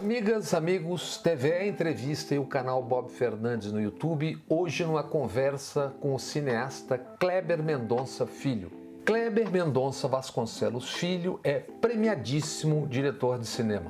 Amigas, amigos, TV Entrevista e o canal Bob Fernandes no YouTube, hoje numa conversa com o cineasta Kleber Mendonça Filho. Kleber Mendonça Vasconcelos Filho é premiadíssimo diretor de cinema.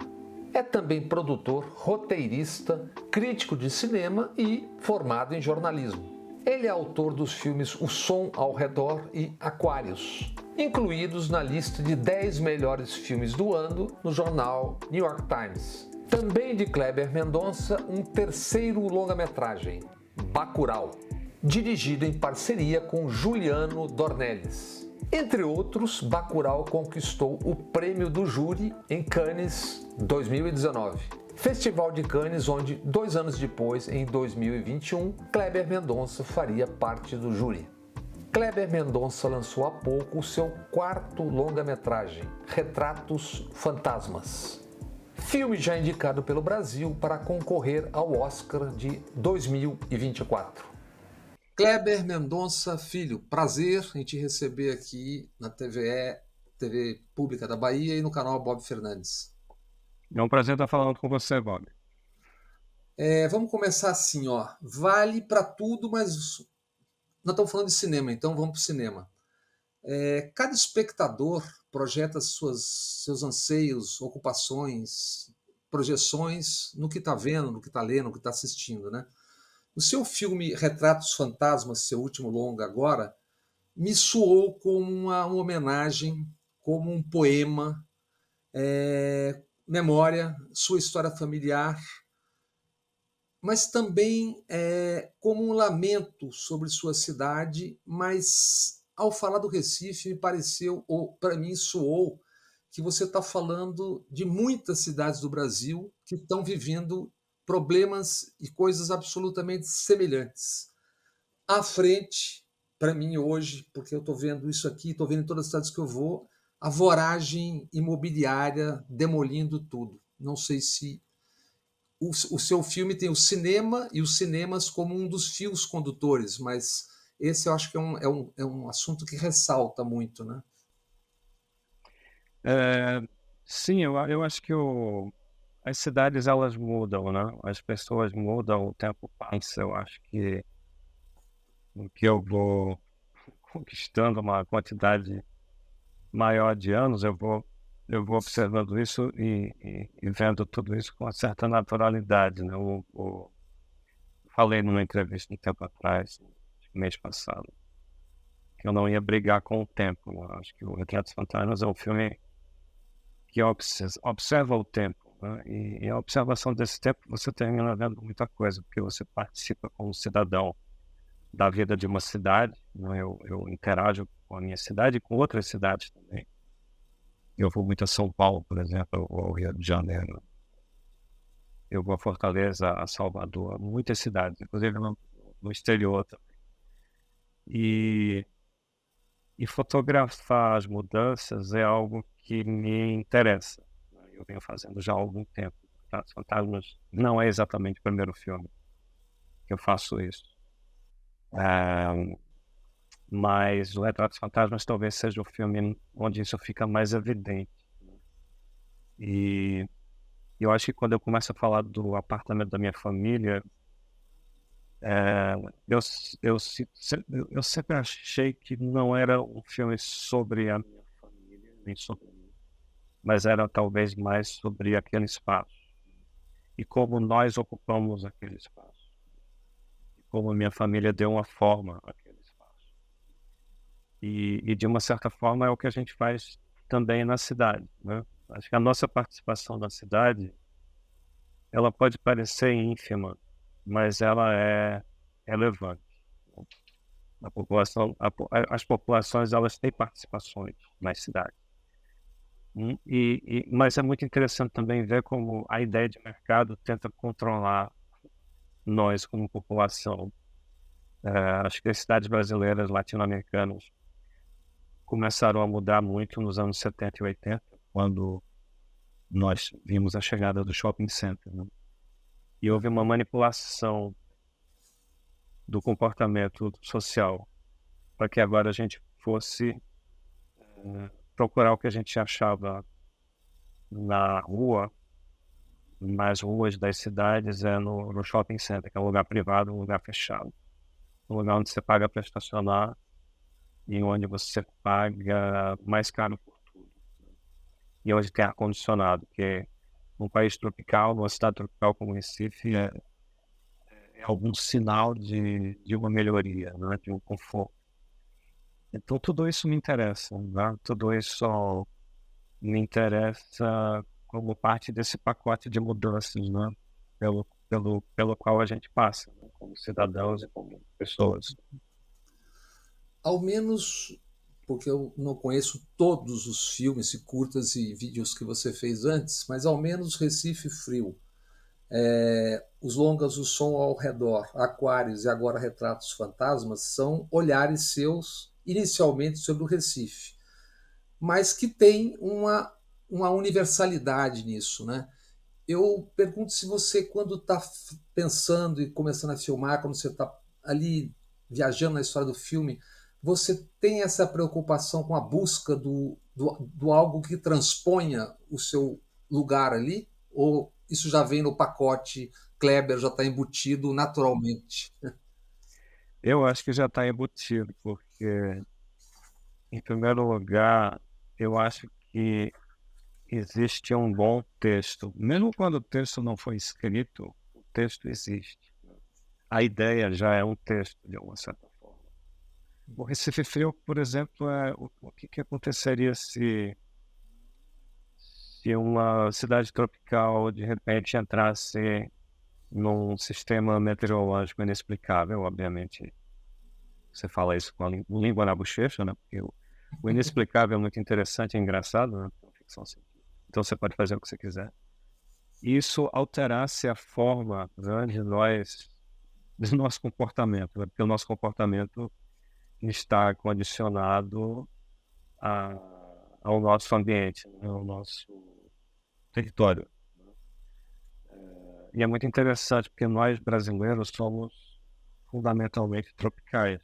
É também produtor, roteirista, crítico de cinema e formado em jornalismo. Ele é autor dos filmes O Som ao Redor e Aquários, incluídos na lista de 10 melhores filmes do ano no jornal New York Times. Também de Kleber Mendonça, um terceiro longa-metragem, Bacurau, dirigido em parceria com Juliano Dornelles. Entre outros, Bacurau conquistou o prêmio do júri em Cannes 2019. Festival de Cannes, onde 2 anos depois, em 2021, Kleber Mendonça faria parte do júri. Kleber Mendonça lançou há pouco o seu 4º longa-metragem, Retratos Fantasmas. Filme já indicado pelo Brasil para concorrer ao Oscar de 2024. Kleber Mendonça Filho, prazer em te receber aqui na TV Pública da Bahia e no canal Bob Fernandes. É um prazer estar falando com você, Bob. Vamos começar assim, ó. Vale para tudo, mas nós estamos falando de cinema, então vamos para o cinema. Cada espectador projeta seus anseios, ocupações, projeções no que está vendo, no que está lendo, no que está assistindo, né? O seu filme Retratos Fantasmas, seu último longa agora, me soou como uma homenagem, como um poema, memória, sua história familiar, mas também como um lamento sobre sua cidade, mas ao falar do Recife me pareceu, ou para mim soou, que você está falando de muitas cidades do Brasil que estão vivendo problemas e coisas absolutamente semelhantes. À frente, para mim hoje, porque eu estou vendo isso aqui, estou vendo em todas as cidades que eu vou, a voragem imobiliária demolindo tudo. Não sei se o seu filme tem o cinema e os cinemas como um dos fios condutores, mas esse eu acho que é um assunto que ressalta muito, né? Sim, eu acho que as cidades elas mudam, né? As pessoas mudam, o tempo passa. Eu acho que eu vou conquistando uma quantidade maior de anos, eu vou observando isso e vendo tudo isso com uma certa naturalidade, né? Falei numa entrevista um tempo atrás, mês passado, que eu não ia brigar com o tempo. Eu acho que o Retratos Fantasmas é um filme que observa o tempo, né? E a observação desse tempo você termina vendo muita coisa, porque você participa como cidadão da vida de uma cidade, né? Eu interajo com a minha cidade e com outras cidades também. Eu vou muito a São Paulo, por exemplo, ou ao Rio de Janeiro. Eu vou a Fortaleza, a Salvador, muitas cidades, inclusive no exterior também. E fotografar as mudanças é algo que me interessa. Eu venho fazendo já há algum tempo. Retratos Fantasmas não é exatamente o primeiro filme que eu faço isso. Mas o Retratos Fantasmas talvez seja o filme onde isso fica mais evidente. E eu acho que quando eu começo a falar do apartamento da minha família, eu sempre achei que não era um filme sobre a minha família, nem sobre mim, mas era talvez mais sobre aquele espaço e como nós ocupamos aquele espaço, e como minha família deu uma forma àquele espaço. E de uma certa forma é o que a gente faz também na cidade, né? Acho que a nossa participação na cidade, ela pode parecer ínfima, mas ela é relevante. As populações elas têm participações nas cidades. Mas é muito interessante também ver como a ideia de mercado tenta controlar nós como população. Acho que as cidades brasileiras, latino-americanas, começaram a mudar muito nos anos 70 e 80, quando nós vimos a chegada do shopping center, né? E houve uma manipulação do comportamento social para que agora a gente fosse procurar o que a gente achava na rua nas ruas das cidades é no shopping center, que é um lugar privado, um lugar fechado. Um lugar onde você paga para estacionar e onde você paga mais caro por tudo. E onde tem ar-condicionado, que num país tropical, numa cidade tropical como Recife, é algum sinal de uma melhoria, né? De um conforto. Então tudo isso me interessa, né? Tudo isso me interessa como parte desse pacote de mudanças, né? Pelo qual a gente passa, né? Como cidadãos e como pessoas. Ao menos, porque eu não conheço todos os filmes e curtas e vídeos que você fez antes, mas ao menos Recife Frio, os longas O Som ao Redor, Aquários e agora Retratos Fantasmas são olhares seus inicialmente sobre o Recife, mas que tem uma universalidade nisso, né? Eu pergunto se você, quando está pensando e começando a filmar, quando você está ali viajando na história do filme, você tem essa preocupação com a busca do algo que transponha o seu lugar ali? Ou isso já vem no pacote Kleber, já está embutido naturalmente? Eu acho que já está embutido, porque, em primeiro lugar, eu acho que existe um bom texto. Mesmo quando o texto não foi escrito, o texto existe. A ideia já é um texto, de alguma certa forma. O Recife Frio, por exemplo, o que aconteceria se uma cidade tropical de repente entrasse num sistema meteorológico inexplicável? Obviamente, você fala isso com a língua na bochecha, né? Porque o inexplicável é muito interessante e engraçado, né? Ficção científica. Então você pode fazer o que você quiser. E isso alterasse a forma, né, do nosso comportamento, né? Porque o nosso comportamento está condicionado a, ao nosso ambiente, né? Ao nosso território. E é muito interessante porque nós brasileiros somos fundamentalmente tropicais,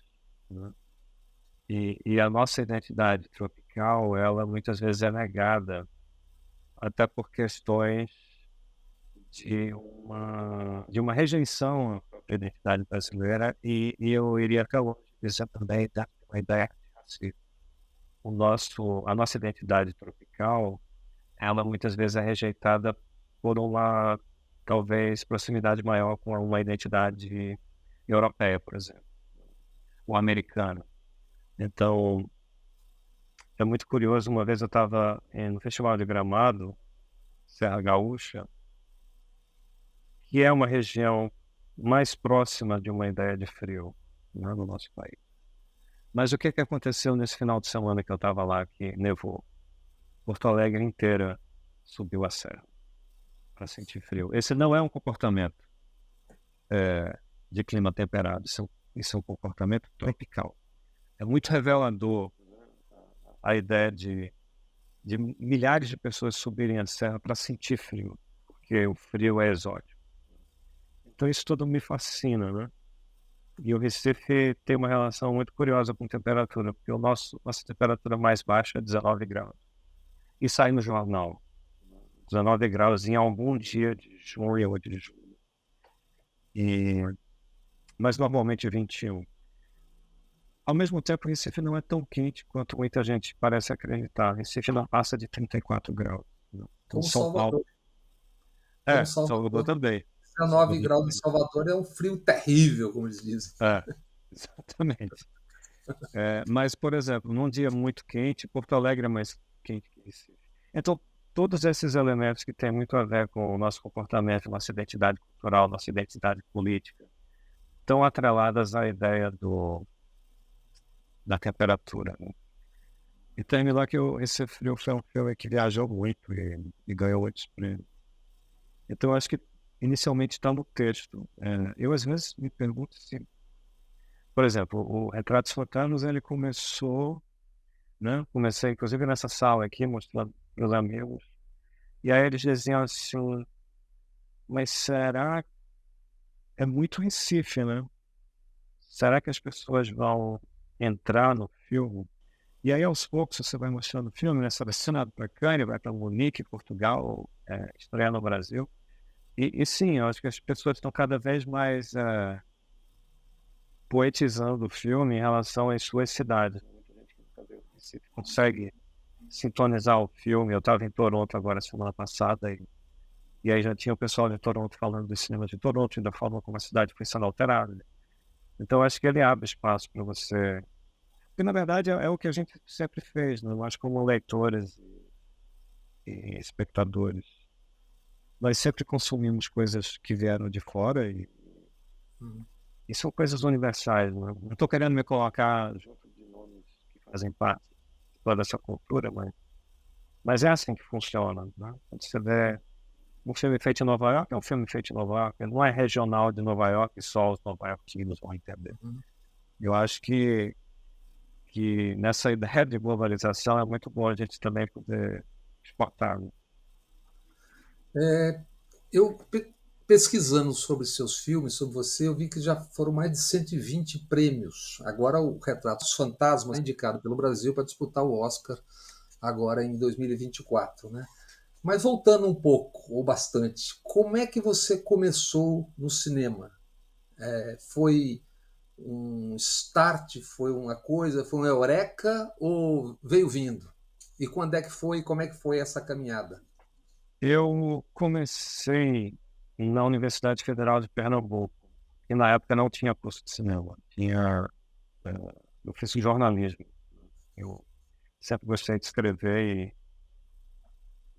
né? E a nossa identidade tropical, ela muitas vezes é negada, até por questões de uma rejeição à própria identidade brasileira, e eu iria até longe dizer também da uma ideia de racismo. A nossa identidade tropical, ela muitas vezes é rejeitada por uma, talvez, proximidade maior com uma identidade europeia, por exemplo, ou americana. Então, é muito curioso, uma vez eu estava no Festival de Gramado, Serra Gaúcha, que é uma região mais próxima de uma ideia de frio, né, no nosso país. Mas o que aconteceu nesse final de semana que eu estava lá, que nevou? Porto Alegre inteira subiu a serra para sentir frio. Esse não é um comportamento de clima temperado, isso é um comportamento tropical. É muito revelador a ideia de milhares de pessoas subirem a serra para sentir frio, porque o frio é exótico. Então isso tudo me fascina, né? E o Recife tem uma relação muito curiosa com temperatura, porque nossa temperatura mais baixa é 19 graus. E sai no jornal. 19 graus em algum dia de junho ou de julho. Mas normalmente 21. Ao mesmo tempo, Recife não é tão quente quanto muita gente parece acreditar. Recife não passa de 34 graus, né? Então Como São Paulo... Salvador. Como Salvador Salvador. também. 19 Salvador graus em também. Salvador é um frio terrível, como eles dizem. Exatamente. Mas, por exemplo, num dia muito quente, Porto Alegre é mais quente que Recife. Então, todos esses elementos que têm muito a ver com o nosso comportamento, nossa identidade cultural, nossa identidade política, estão atreladas à ideia da temperatura, né? E terminou que esse frio foi um filme que viajou muito e ganhou muitos prêmios. Então, eu acho que inicialmente está no texto. Eu, às vezes, me pergunto se... Por exemplo, o Retratos Fantasmas, ele começou, né? Comecei, inclusive, nessa sala aqui, mostrando para os amigos. E aí eles diziam assim, mas será... É muito Recife, né? Será que as pessoas vão entrar no filme? E aí, aos poucos, você vai mostrando o filme, né? Selecionado para Cannes, vai para Munique, Portugal, estreia no Brasil. E sim, eu acho que as pessoas estão cada vez mais poetizando o filme em relação às suas cidades. Muita gente que nunca viu o Recife consegue sintonizar o filme. Eu estava em Toronto agora semana passada e aí já tinha o pessoal de Toronto falando do cinema de Toronto e da forma como a cidade foi sendo alterada. Então acho que ele abre espaço para você. Porque na verdade é o que a gente sempre fez, né? Eu acho que como leitores e espectadores. Nós sempre consumimos coisas que vieram de fora Hum. e são coisas universais. Né? Não estou querendo me colocar junto de nomes que fazem parte de toda essa cultura, mas é assim que funciona. Né? Quando você vê um filme feito em Nova York, é um filme feito em Nova York, não é regional de Nova York, só os nova-iorquinos vão entender. Uhum. Eu acho que nessa ideia de globalização é muito bom a gente também poder exportar. Né? Eu pesquisando sobre seus filmes, sobre você, eu vi que já foram mais de 120 prêmios. Agora o Retrato dos Fantasmas é indicado pelo Brasil para disputar o Oscar agora em 2024, né? Mas voltando um pouco, ou bastante, como é que você começou no cinema? Foi um start, foi uma coisa, foi um eureka ou veio vindo? E quando é que foi, como é que foi essa caminhada? Eu comecei na Universidade Federal de Pernambuco, e na época não tinha curso de cinema, eu fiz jornalismo. Eu sempre gostei de escrever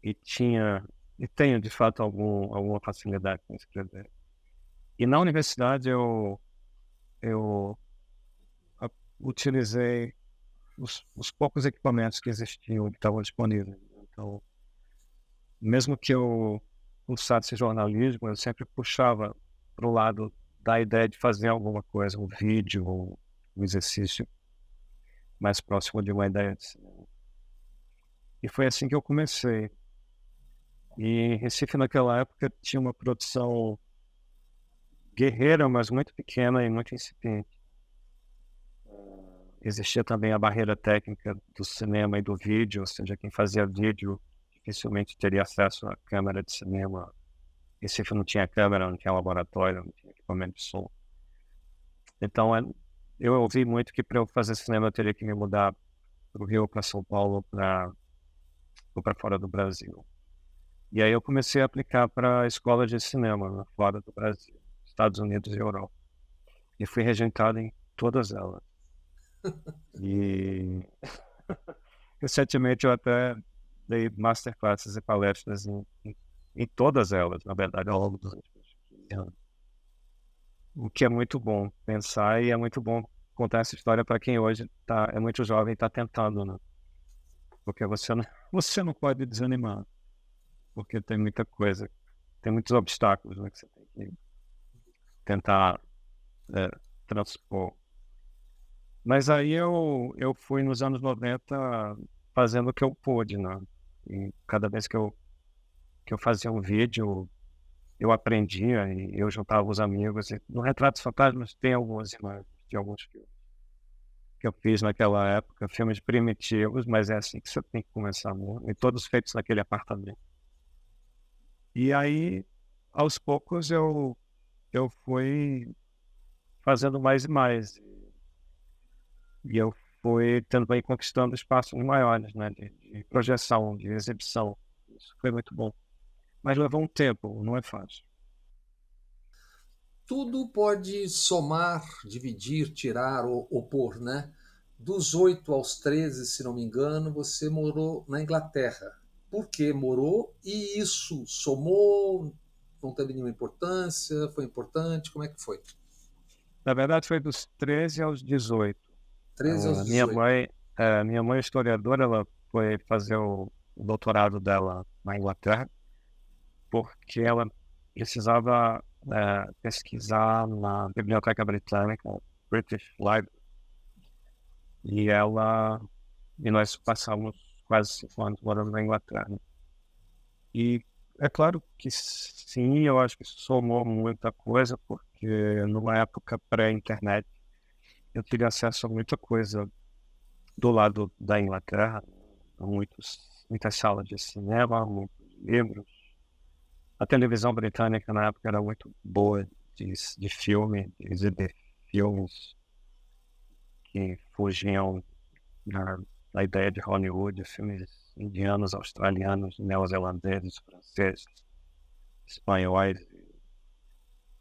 e tinha, e tenho de fato alguma facilidade com escrever. E na universidade eu a- utilizei os poucos equipamentos que existiam, que estavam disponíveis. Então, mesmo que eu cursasse jornalismo, eu sempre puxava para o lado da ideia de fazer alguma coisa, um vídeo, um exercício mais próximo de uma ideia de cinema. E foi assim que eu comecei. E em Recife, naquela época, tinha uma produção guerreira, mas muito pequena e muito incipiente. Existia também a barreira técnica do cinema e do vídeo, ou seja, quem fazia vídeo dificilmente teria acesso à câmera de cinema. Recife não tinha câmera, não tinha laboratório, não tinha equipamento de som. Então, eu ouvi muito que para eu fazer cinema eu teria que me mudar para o Rio, para São Paulo, ou para fora do Brasil. E aí eu comecei a aplicar para escolas de cinema, né, fora do Brasil, Estados Unidos e Europa. E fui rejeitado em todas elas. E recentemente eu até dei masterclasses e palestras em todas elas, na verdade, ao longo dos últimos 15 anos. O que é muito bom pensar e é muito bom contar essa história para quem hoje é muito jovem e está tentando, né? Porque você não pode desanimar, porque tem muita coisa, tem muitos obstáculos, né, que você tem que tentar é, transpor. Mas aí eu fui nos anos 90 fazendo o que eu pude, né? E cada vez que eu fazia um vídeo, eu aprendia e eu juntava os amigos. E no Retratos Fantasmas tem algumas imagens de alguns filmes que eu fiz naquela época, filmes primitivos, mas é assim que você tem que começar, né? E todos feitos naquele apartamento. E aí, aos poucos, eu fui fazendo mais e mais. E eu fui também conquistando espaços maiores, né? De projeção, de exibição. Isso foi muito bom. Mas levou um tempo, não é fácil. Tudo pode somar, dividir, tirar ou opor, né? Dos 8 aos 13, se não me engano, você morou na Inglaterra. Por que morou? E isso somou? Não teve nenhuma importância? Foi importante? Como é que foi? Na verdade, foi dos 13 aos 18. 13 aos A minha 18. mãe, minha mãe é historiadora, ela foi fazer o doutorado dela na Inglaterra, porque ela precisava pesquisar na Biblioteca Britânica, British Library, e nós passamos quase 5 anos morando na Inglaterra. E é claro que sim, eu acho que isso somou muita coisa, porque numa época pré-internet eu tive acesso a muita coisa do lado da Inglaterra, muitas salas de cinema, muitos livros, A televisão britânica na época era muito boa de filme, de exibir filmes que fugiam da ideia de Hollywood, filmes indianos, australianos, neozelandeses, franceses, espanhóis.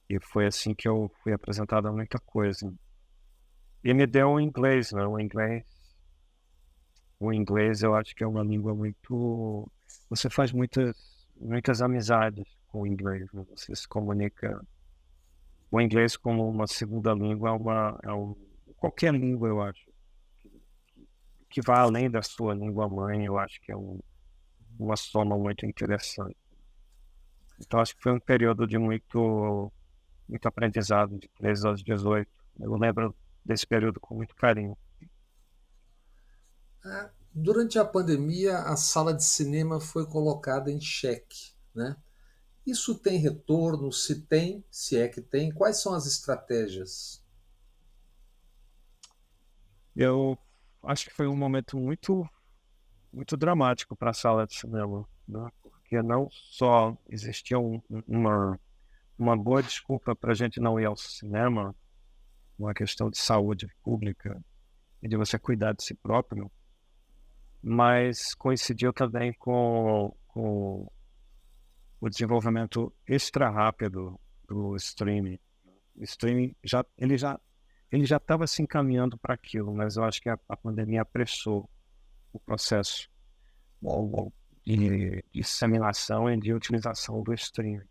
E foi assim que eu fui apresentado a muita coisa. E me deu o inglês, né? O inglês eu acho que é uma língua muito... Você faz muitas amizades com o inglês, né? Você se comunica... O inglês como uma segunda língua qualquer língua, eu acho, que vai além da sua língua mãe, eu acho que é uma soma muito interessante. Então acho que foi um período de muito aprendizado, de 13 aos 18. Eu lembro desse período com muito carinho. Durante a pandemia, a sala de cinema foi colocada em xeque, né? Isso tem retorno? Se tem, se é que tem, quais são as estratégias? Eu acho que foi um momento muito dramático para a sala de cinema, né? Porque não só existia uma boa desculpa para a gente não ir ao cinema, uma questão de saúde pública e de você cuidar de si próprio, mas coincidiu também com o desenvolvimento extra rápido do streaming. O streaming ele já estava se encaminhando para aquilo, mas eu acho que a pandemia apressou o processo de disseminação e de utilização do streaming.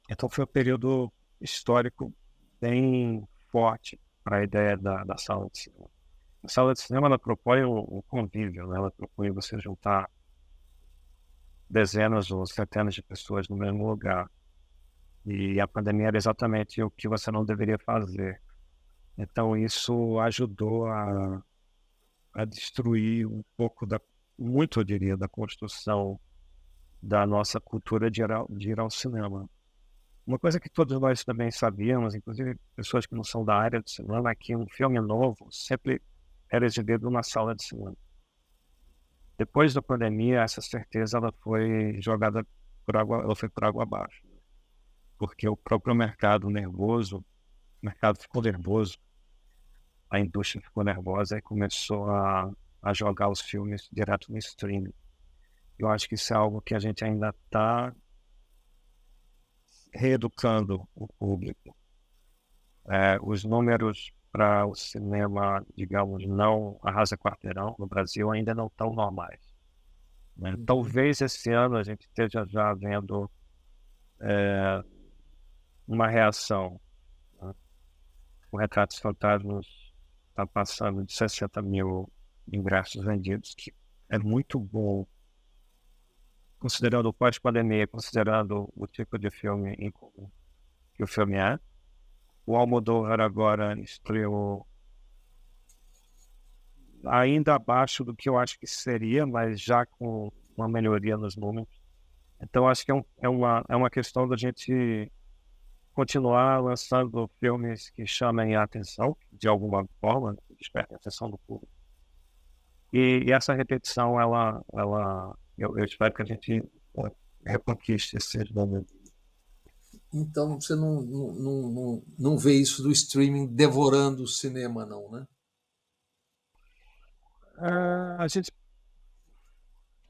Então foi um período histórico bem forte para a ideia da sala de cinema. A sala de cinema ela propõe um convívio, né? Ela propõe você juntar dezenas ou centenas de pessoas no mesmo lugar. E a pandemia era exatamente o que você não deveria fazer. Então isso ajudou a destruir um pouco muito eu diria, da construção da nossa cultura de ir ao cinema. Uma coisa que todos nós também sabíamos, inclusive pessoas que não são da área de cinema, é que um filme novo sempre era exibido na sala de cinema. Depois da pandemia, essa certeza ela foi jogada ela foi por água abaixo, porque o próprio o mercado ficou nervoso, a indústria ficou nervosa e começou a jogar os filmes direto no streaming. Eu acho que isso é algo que a gente ainda está reeducando o público. Os números para o cinema, digamos, não arrasa quarteirão no Brasil ainda não estão normais, né? Talvez esse ano a gente esteja já vendo uma reação, né? O Retratos Fantasmas está passando de 60 mil ingressos vendidos, que é muito bom, considerando o pós-pandemia, considerando o tipo de filme em comum que o filme é. O Almodóvar agora estreou ainda abaixo do que eu acho que seria, mas já com uma melhoria nos números. Então acho que é uma questão da gente continuar lançando filmes que chamem a atenção, de alguma forma, que despertem a atenção do público. E essa repetição, eu espero que a gente reconquiste esses momentos. Então você não vê isso do streaming devorando o cinema, não, né? A gente,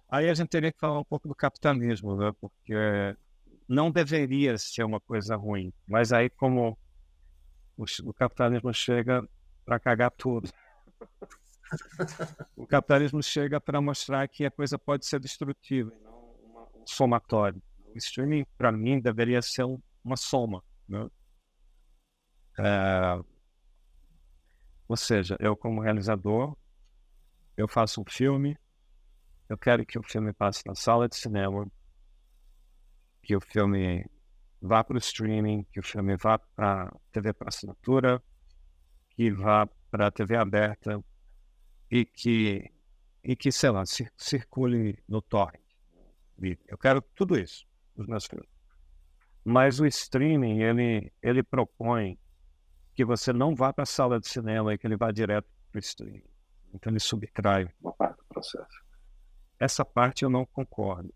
aí a gente teria que falar um pouco do capitalismo, né? Porque não deveria ser uma coisa ruim, mas aí como o capitalismo chega para cagar tudo. O capitalismo chega para mostrar que a coisa pode ser destrutiva e não um somatório. O streaming, para mim, deveria ser uma soma, né? Ou seja, eu como realizador, eu faço um filme, eu quero que o filme passe na sala de cinema, que o filme vá para o streaming, que o filme vá para TV para assinatura, que vá para a TV aberta e que sei lá, circule no torrent. Eu quero tudo isso nos meus filmes. Mas o streaming, ele propõe que você não vá para a sala de cinema e que ele vá direto para o streaming. Então ele subtrai uma parte do processo. Essa parte eu não concordo.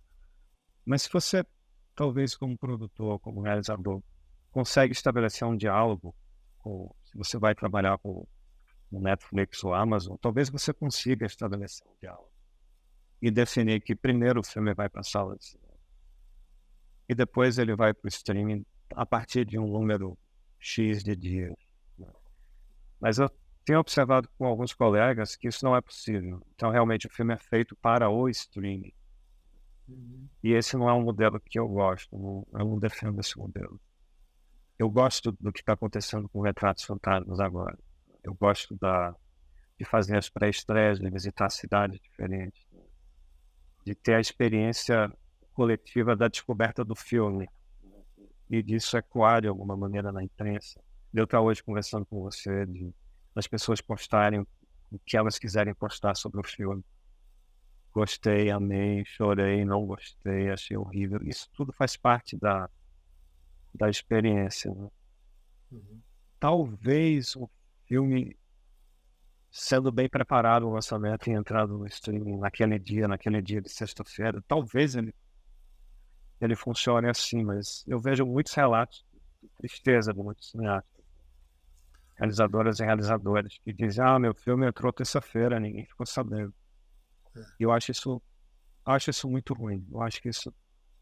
Mas se você, talvez como produtor, como realizador, consegue estabelecer um diálogo se você vai trabalhar com o Netflix ou Amazon, talvez você consiga estabelecer um diálogo e definir que primeiro o filme vai para a sala de cinema e depois ele vai para o streaming a partir de um número X de dias, né? Mas eu tenho observado com alguns colegas que isso não é possível. Então, realmente, o filme é feito para o streaming. E esse não é um modelo que eu gosto. Eu não defendo esse modelo. Eu gosto do que está acontecendo com Retratos Fantasmas agora. Eu gosto de fazer as pré-estreias, de visitar cidades diferentes, de ter a experiência coletiva da descoberta do filme e disso ecoar de alguma maneira na imprensa. Eu estar hoje conversando com você, das pessoas postarem o que elas quiserem postar sobre o filme. Gostei, amei, chorei, não gostei, achei horrível. Isso tudo faz parte da experiência, né? Talvez o filme, sendo bem preparado o lançamento e entrado no streaming naquele dia de sexta-feira, talvez ele funcione assim, mas eu vejo muitos relatos de tristeza de muitos cineastas, realizadoras e realizadores, que dizem, meu filme entrou terça-feira, ninguém ficou sabendo. E eu acho isso muito ruim. Eu acho que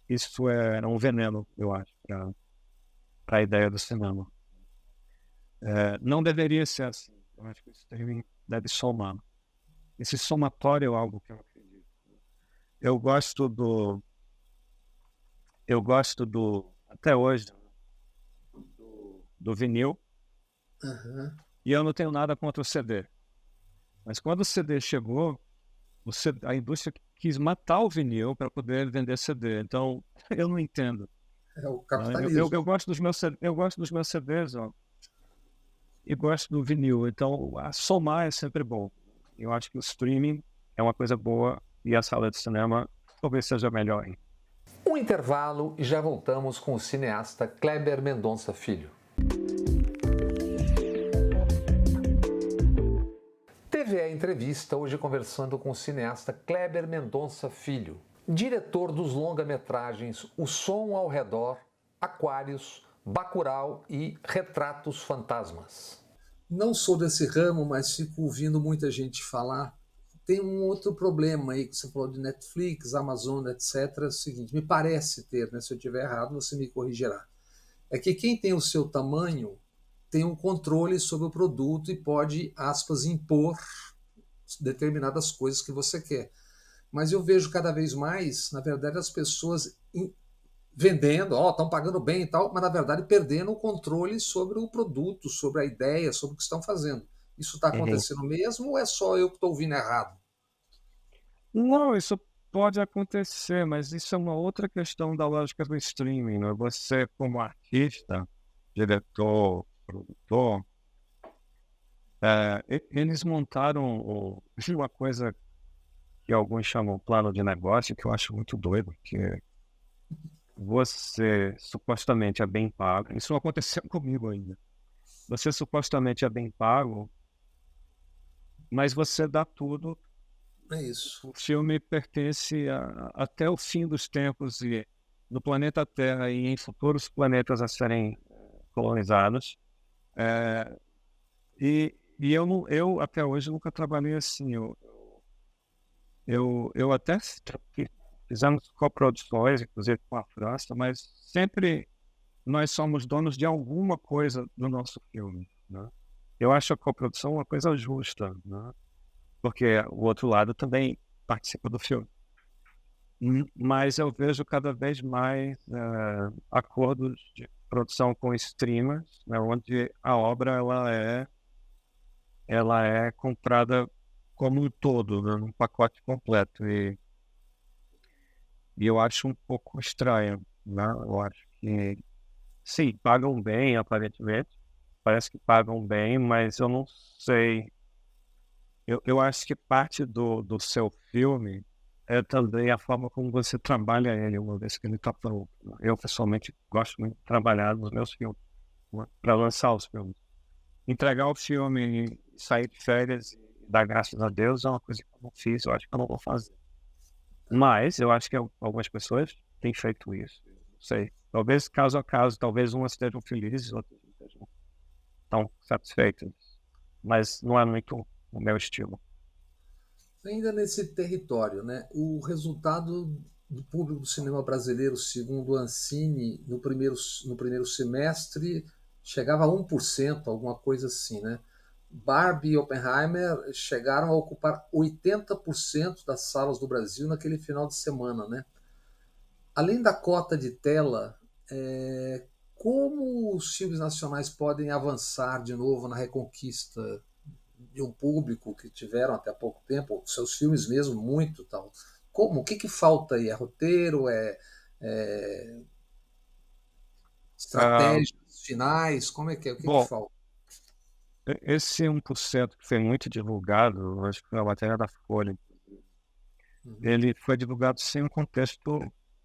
isso é um veneno, eu acho, para a ideia do cinema. Não deveria ser assim. Eu acho que o streaming deve somar. Esse somatório é algo que eu acredito. Eu gosto até hoje, do vinil. E eu não tenho nada contra o CD. Mas quando o CD chegou, a indústria quis matar o vinil para poder vender CD. Então, eu não entendo. É o capitalismo. Eu gosto dos meus CDs, ó, e gosto do vinil. Então, somar é sempre bom. Eu acho que o streaming é uma coisa boa e a sala de cinema talvez seja melhor ainda. Um intervalo e já voltamos com o cineasta Kleber Mendonça Filho. TVE Entrevista, hoje conversando com o cineasta Kleber Mendonça Filho, diretor dos longa-metragens O Som ao Redor, Aquários, Bacurau e Retratos Fantasmas. Não sou desse ramo, mas fico ouvindo muita gente falar. Tem um outro problema aí que você falou de Netflix, Amazon, etc. É o seguinte, me parece ter, né? Se eu estiver errado, você me corrigirá. É que quem tem o seu tamanho tem um controle sobre o produto e pode, aspas, impor determinadas coisas que você quer. Mas eu vejo cada vez mais, na verdade, as pessoas vendendo, estão pagando bem e tal, mas na verdade perdendo o controle sobre o produto, sobre a ideia, sobre o que estão fazendo. Isso está acontecendo mesmo ou é só eu que estou ouvindo errado? Não, isso pode acontecer, mas isso é uma outra questão da lógica do streaming, né? Você, como artista, diretor, produtor, eles montaram uma coisa que alguns chamam plano de negócio, que eu acho muito doido, que você supostamente é bem pago. Isso não aconteceu comigo ainda. Você supostamente é bem pago, mas você dá tudo. É isso. O filme pertence até o fim dos tempos e no planeta Terra e em futuros planetas a serem colonizados. E eu até hoje nunca trabalhei assim. Eu até fizemos coproduções, inclusive com a França, mas sempre nós somos donos de alguma coisa do nosso filme, né? Eu acho a coprodução uma coisa justa, né? Porque o outro lado também participa do filme. Mas eu vejo cada vez mais acordos de produção com streamers, né, onde a obra ela é comprada como um todo, né, num pacote completo. E eu acho um pouco estranho, né? Eu acho que, sim, pagam bem, aparentemente. Parece que pagam bem, mas eu não sei. Eu acho que parte do seu filme é também a forma como você trabalha ele, uma vez que ele está pronto. Eu, pessoalmente, gosto muito de trabalhar nos meus filmes, para lançar os filmes. Entregar o filme e sair de férias e dar graças a Deus é uma coisa que eu não fiz, eu acho que eu não vou fazer. Mas eu acho que algumas pessoas tem feito isso. Não sei. Talvez caso a caso, talvez umas estejam felizes, outras não estejam tão satisfeitas. Mas não é muito o meu estilo. Ainda nesse território, né? O resultado do público do cinema brasileiro, segundo o Ancine, no primeiro semestre, chegava a 1%, alguma coisa assim, né? Barbie e Oppenheimer chegaram a ocupar 80% das salas do Brasil naquele final de semana, né? Além da cota de tela, como os filmes nacionais podem avançar de novo na reconquista de um público que tiveram até há pouco tempo, seus filmes mesmo, muito tal. Como? O que falta aí? É roteiro? É Ah, estratégias finais? Como é que é? O que bom, falta? esse 1% que foi muito divulgado, acho que foi a matéria da Folha, Uhum. ele foi divulgado sem um contexto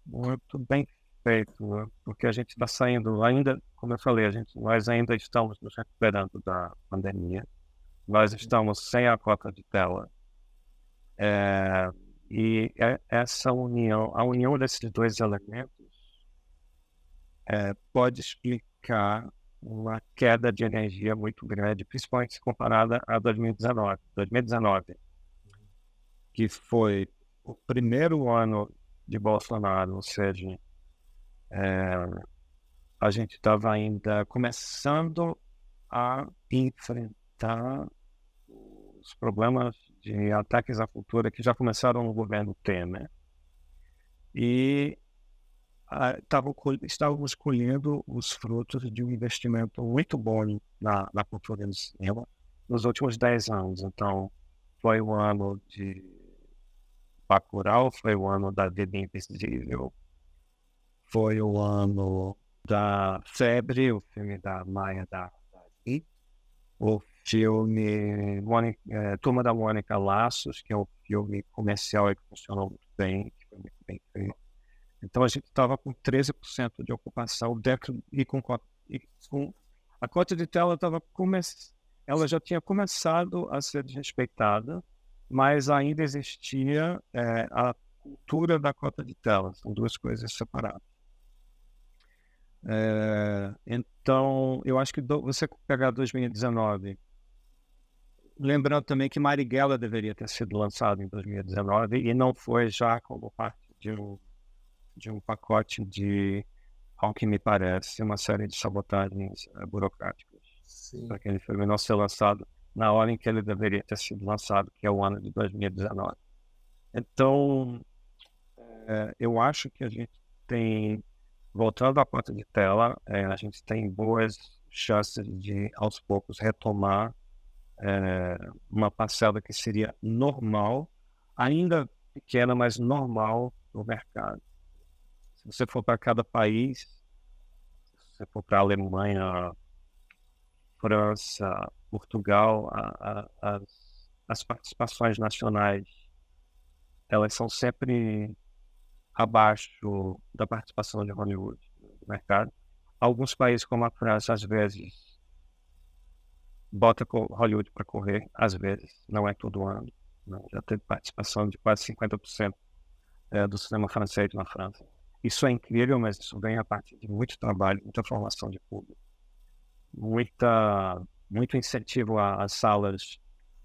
muito bem feito, né? Porque a gente está saindo ainda, como eu falei, nós ainda estamos nos recuperando da pandemia, nós estamos sem a cota de tela, é, essa união, a união desses dois elementos pode explicar uma queda de energia muito grande, principalmente se comparada a 2019. 2019, que foi o primeiro ano de Bolsonaro, ou seja, a gente estava ainda começando a enfrentar os problemas de ataques à cultura que já começaram no governo Temer. E estávamos colhendo os frutos de um investimento muito bom na cultura do cinema nos últimos 10 anos. Então, foi o ano de Bacurau, foi o ano da Vida Invisível, foi o ano da Febre, o filme da Maia Dali, o filme Turma da Mônica Laços, que é um filme comercial e que funcionou muito bem, que foi muito bem feito. Então a gente estava com 13% de ocupação dentro e com a cota de tela ela já tinha começado a ser desrespeitada, mas ainda existia a cultura da cota de tela, são duas coisas separadas. Então, eu acho que você pegar 2019, lembrando também que Marighella deveria ter sido lançado em 2019 e não foi já como parte de um pacote de, ao que me parece, uma série de sabotagens burocráticas Sim. para que ele filme não ser lançado na hora em que ele deveria ter sido lançado, que é o ano de 2019. Então, eu acho que a gente tem, voltando à cota de tela, a gente tem boas chances de, aos poucos, retomar uma parcela que seria normal, ainda pequena, mas normal no mercado. Se você for para cada país, se você for para a Alemanha, França, Portugal, as participações nacionais, elas são sempre abaixo da participação de Hollywood no mercado. Alguns países, como a França, às vezes, bota Hollywood para correr, às vezes, não é todo ano. Não, já teve participação de quase 50% do cinema francês na França. Isso é incrível, mas isso vem a partir de muito trabalho, muita formação de público, muito incentivo às salas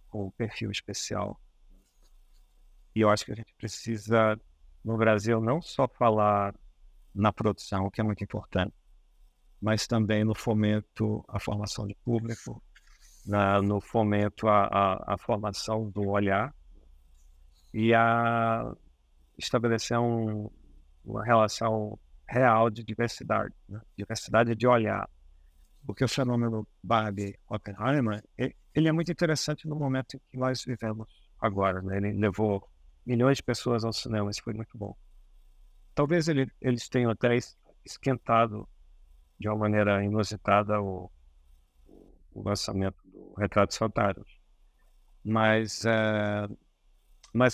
com perfil especial. E eu acho que a gente precisa, no Brasil, não só falar na produção, que é muito importante, mas também no fomento à formação de público, no fomento à formação do olhar e a estabelecer uma relação real de diversidade, né? Diversidade de olhar. Porque o fenômeno Barbie-Oppenheimer, ele é muito interessante no momento em que nós vivemos agora, né? Ele levou milhões de pessoas ao cinema, isso foi muito bom. Talvez eles tenham até esquentado de uma maneira inusitada o lançamento do Retratos Fantasmas. Mas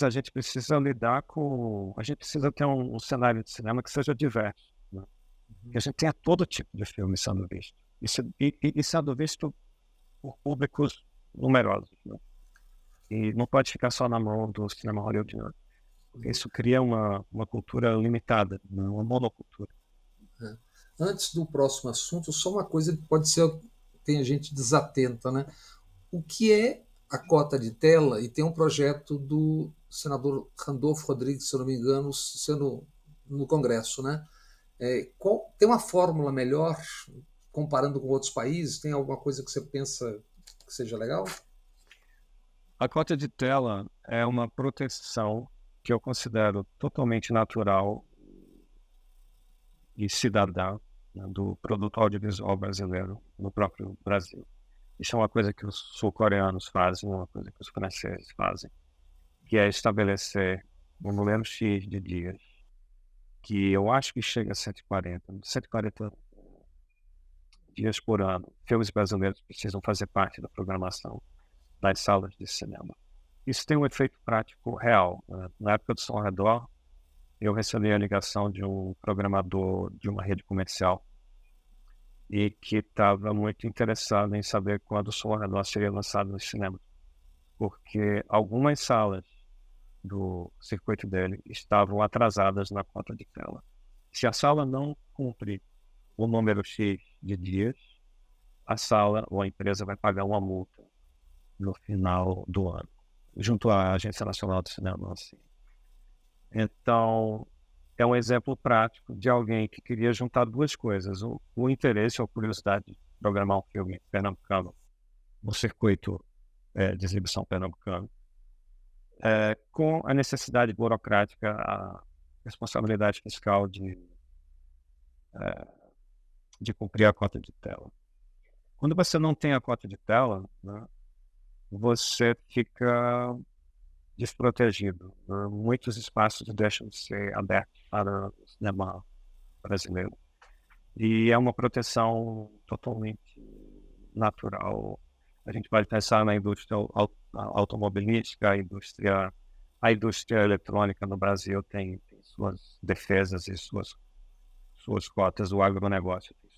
a gente precisa lidar com... A gente precisa ter um cenário de cinema que seja diverso, né? Que a gente tenha todo tipo de filme sendo visto. E sendo visto por públicos numerosos, né? E não pode ficar só na mão do cinema hollywoodiano. Porque isso cria uma cultura limitada, uma monocultura. É. Antes do próximo assunto, só uma coisa que pode ser, tem gente desatenta, né? O que é a cota de tela? E tem um projeto do senador Randolfo Rodrigues, se eu não me engano, sendo no Congresso, né? Tem uma fórmula melhor, comparando com outros países? Tem alguma coisa que você pensa que seja legal? A cota de tela é uma proteção que eu considero totalmente natural e cidadã, né, do produto audiovisual brasileiro no próprio Brasil. Isso é uma coisa que os sul-coreanos fazem, uma coisa que os franceses fazem, que é estabelecer um número X de dias, que eu acho que chega a 140 dias por ano. Filmes brasileiros precisam fazer parte da programação das salas de cinema. Isso tem um efeito prático real, né? Na época do Som ao Redor, eu recebi a ligação de um programador de uma rede comercial e que estava muito interessado em saber quando o Som ao Redor seria lançado no cinema, porque algumas salas do circuito dele estavam atrasadas na cota de tela. Se a sala não cumpre o número X de dias, a sala ou a empresa vai pagar uma multa no final do ano, junto à Agência Nacional do Cinema. Assim. Então, é um exemplo prático de alguém que queria juntar duas coisas: o interesse ou a curiosidade de programar um filme pernambucano no circuito de exibição pernambucano, com a necessidade burocrática, a responsabilidade fiscal de cumprir a cota de tela. Quando você não tem a cota de tela, né, você fica desprotegido. Muitos espaços deixam de ser abertos para o cinema brasileiro. E é uma proteção totalmente natural. A gente pode pensar na indústria automobilística, a indústria eletrônica no Brasil tem suas defesas e suas cotas, o agronegócio tem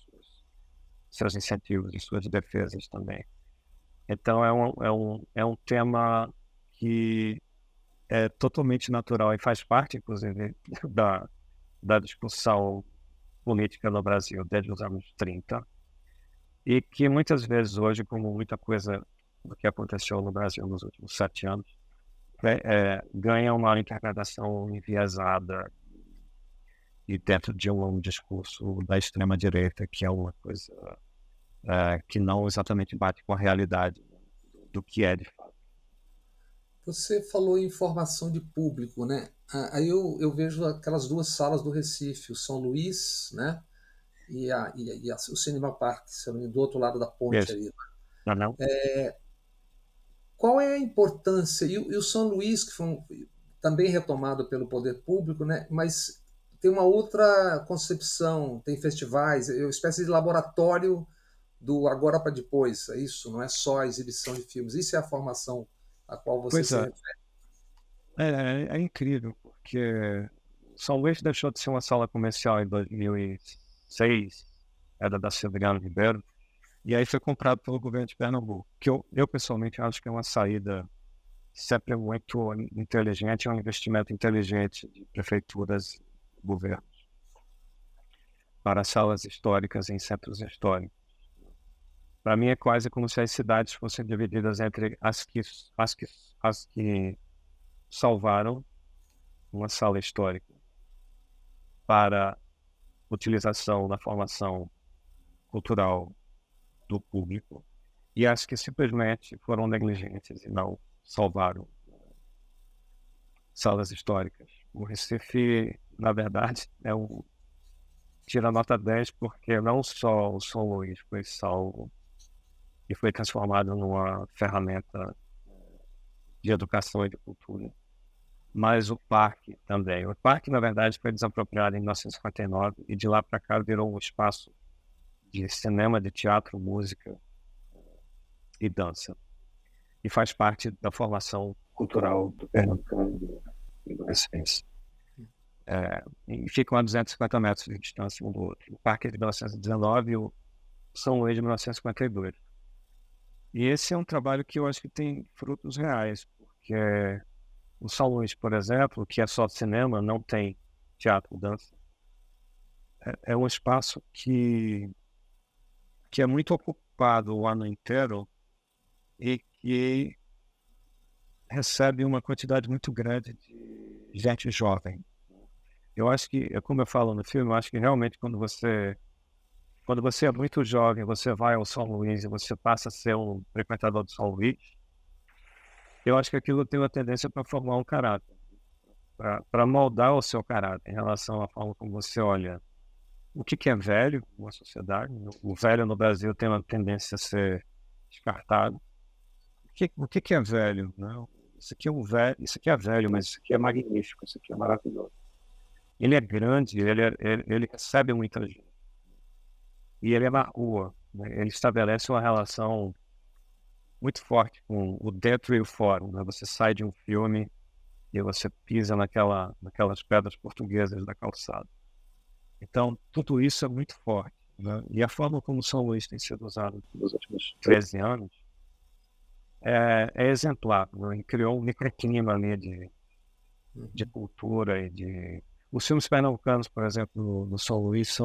seus incentivos e suas defesas também. Então é um tema que é totalmente natural e faz parte, inclusive, da discussão política no Brasil desde os anos 30, e que muitas vezes hoje, como muita coisa do que aconteceu no Brasil nos últimos 7 anos, ganha uma interpretação enviesada e dentro de um discurso da extrema-direita, que é uma coisa que não exatamente bate com a realidade do que é de fato. Você falou em formação de público, né? Aí eu vejo aquelas duas salas do Recife, o São Luís, né? E o Cinema Park, do outro lado da ponte Isso. ali. Não? Qual é a importância? E o São Luís, que foi também retomado pelo poder público, né? Mas tem uma outra concepção, tem festivais, é uma espécie de laboratório do agora para depois, é isso? Não é só a exibição de filmes. Isso é a formação a qual você Pois se é. refere. É incrível, porque São Luís deixou de ser uma sala comercial em 2006, era da Severiano Ribeiro, e aí foi comprado pelo governo de Pernambuco, que eu pessoalmente acho que é uma saída sempre muito inteligente, é um investimento inteligente de prefeituras e governos para salas históricas em centros históricos. Para mim é quase como se as cidades fossem divididas entre as que salvaram uma sala histórica para utilização na formação cultural do público e as que simplesmente foram negligentes e não salvaram salas históricas. O Recife, na verdade, tira nota 10 porque não só o São Luís foi salvo e foi transformado numa ferramenta de educação e de cultura, mas o parque também. O parque, na verdade, foi desapropriado em 1959 e de lá para cá virou um espaço de cinema, de teatro, música e dança. E faz parte da formação cultural do Pernambucano e do Recife. E ficam a 250 metros de distância um do outro. O parque é de 1919 e o São Luís de 1952. E esse é um trabalho que eu acho que tem frutos reais, porque O São Luís, por exemplo, que é só cinema, não tem teatro, dança. É um espaço que é muito ocupado o ano inteiro e que recebe uma quantidade muito grande de gente jovem. Eu acho que, como eu falo no filme, eu acho que realmente quando você é muito jovem, você vai ao São Luís e você passa a ser um frequentador do São Luís, eu acho que aquilo tem uma tendência para formar um caráter, para moldar o seu caráter em relação à forma como você olha o que é velho numa sociedade. O velho no Brasil tem uma tendência a ser descartado. O que é velho? Não, isso aqui é um velho, isso aqui é velho, mas isso aqui é magnífico, isso aqui é maravilhoso. Ele é grande, ele recebe muita gente. E ele é na rua, né? Ele estabelece uma relação muito forte com o dentro e o fora, né? Você sai de um filme e você pisa naquelas pedras portuguesas da calçada. Então, tudo isso é muito forte, né? E a forma como São Luís tem sido usado nos últimos 13 anos é exemplar, né? E criou um microclima ali de cultura e de... Os filmes pernambucanos, por exemplo, no São Luís,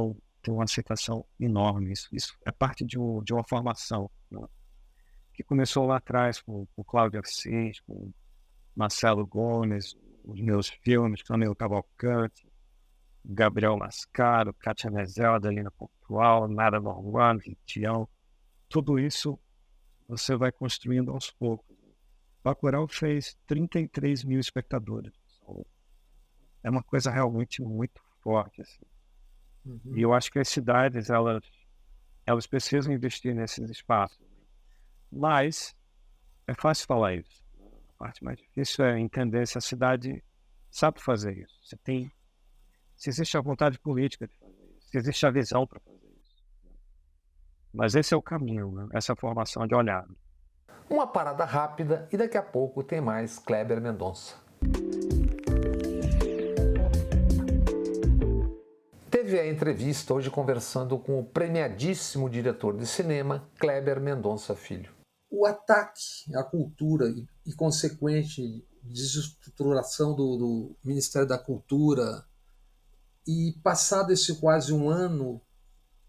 têm uma aceitação enorme. Isso é parte de uma formação, né? Que começou lá atrás com Cláudio Assis, com Marcelo Gomes, os meus filmes, Camilo Cavalcante, Gabriel Mascaro, Kátia Mezel, Adelina Pontual, Nara Norman, Tião. Tudo isso você vai construindo aos poucos. Bacurau fez 33 mil espectadores. É uma coisa realmente muito forte, assim. E eu acho que as cidades, elas precisam investir nesses espaços. Mas é fácil falar isso. A parte mais difícil é entender se a cidade sabe fazer isso. Se existe a vontade política de fazer isso, se existe a visão para fazer isso. Mas esse é o caminho, né? Essa formação de olhar. Uma parada rápida e daqui a pouco tem mais Kleber Mendonça. Teve a entrevista hoje conversando com o premiadíssimo diretor de cinema, Kleber Mendonça Filho. O ataque à cultura e consequente desestruturação do Ministério da Cultura, e passado esse quase um ano,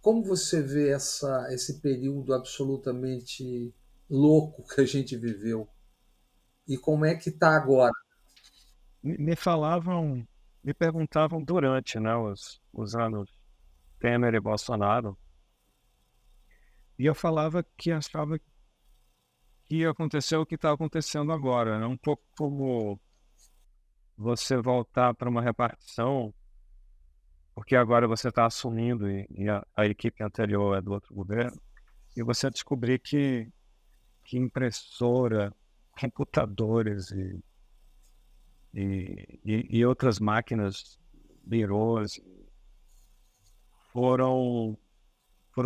como você vê esse período absolutamente louco que a gente viveu? E como é que está agora? Me perguntavam durante, né, os anos Temer e Bolsonaro, e eu falava que achava que ia acontecer o que está acontecendo agora, né? Um pouco como você voltar para uma repartição, porque agora você está assumindo e a equipe anterior é do outro governo, e você descobrir que impressora, computadores e outras máquinas, birôs, foram